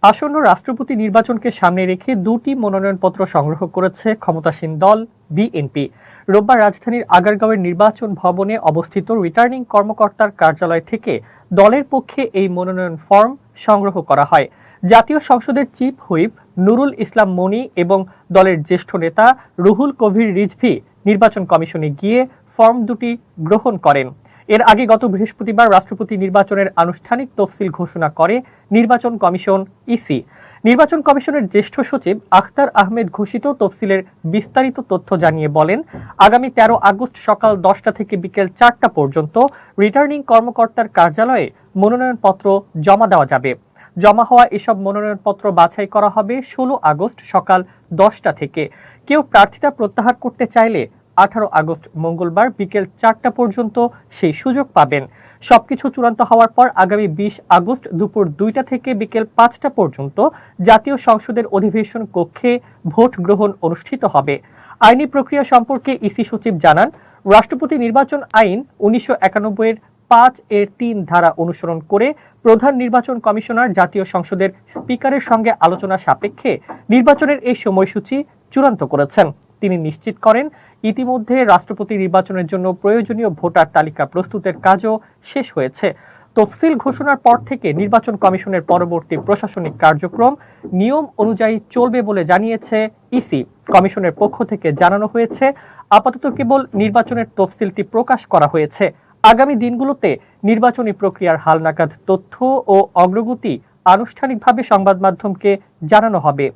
আসন্ন রাষ্ট্রপতি নির্বাচনকে সামনে রেখে দুটি মনোনয়নপত্র সংগ্রহ করেছে ক্ষমতাসীন দল বিএনপি। রোববার রাজধানীর আগারগাঁওয়ের নির্বাচন ভবনে অবস্থিত রিটার্নিং কর্মকর্তার কার্যালয় থেকে দলের পক্ষে এই মনোনয়ন ফর্ম সংগ্রহ করা হয়। জাতীয় সংসদের চিফ হুইপ নুরুল ইসলাম মনি এবং দলের জ্যেষ্ঠ নেতা রুহুল কবির রিজভী নির্বাচন কমিশনে গিয়ে ফর্ম দুটি গ্রহণ করেন। এর আগে গত বৃহস্পতিবার রাষ্ট্রপতি নির্বাচনের আনুষ্ঠানিক তফসিল ঘোষণা করে নির্বাচন কমিশন ইসি। নির্বাচন কমিশনের জ্যেষ্ঠ সচিব আখতার আহমেদ ঘোষিত তফসিলের বিস্তারিত তথ্য জানিয়ে বলেন, আগামী 13 আগস্ট সকাল 10টা থেকে বিকেল 4টা পর্যন্ত রিটার্নিং কর্মকর্তার কার্যালয়ে মনোনয়নপত্র জমা দেওয়া যাবে। জমা হওয়া এসব মনোনয়নপত্র বাছাই করা হবে 16 আগস্ট সকাল 10টা থেকে। কেউ প্রার্থিতা প্রত্যাহার করতে চাইলে 18 আগস্ট মঙ্গলবার বিকেল 4টা পর্যন্ত সেই সুযোগ পাবেন। সবকিছু চূড়ান্ত হওয়ার পর আগামী 20 আগস্ট দুপুর 2টা থেকে বিকেল 5টা পর্যন্ত জাতীয় সংসদের অধিবেশন কক্ষে ভোট গ্রহণ অনুষ্ঠিত হবে। আইনি প্রক্রিয়া সম্পর্কে ইসি সচিব জানান, রাষ্ট্রপতি নির্বাচন আইন 1991 এর 5-3 ধারা অনুসরণ করে প্রধান নির্বাচন কমিশনার জাতীয় সংসদের স্পিকারের সঙ্গে আলোচনা সাপেক্ষে নির্বাচনের এই সময়সূচি চূড়ান্ত করেছেন। তিনি নিশ্চিত করেন, ইতিমধ্যে রাষ্ট্রপতি নির্বাচনের জন্য প্রয়োজনীয় ভোটার তালিকা প্রস্তুতের কাজও শেষ হয়েছে। তফসিল ঘোষণার পর থেকে নির্বাচন কমিশনের পরবর্তী প্রশাসনিক কার্যক্রম নিয়ম অনুযায়ী চলবে বলে জানিয়েছে ইসি। কমিশনের পক্ষ থেকে জানানো হয়েছে, আপাতত কেবল নির্বাচনের তফসিলটি প্রকাশ করা হয়েছে। আগামী দিনগুলোতে নির্বাচনী প্রক্রিয়ার হালনাগাদ তথ্য ও অগ্রগতি আনুষ্ঠানিকভাবে সংবাদ মাধ্যমকে জানানো হবে।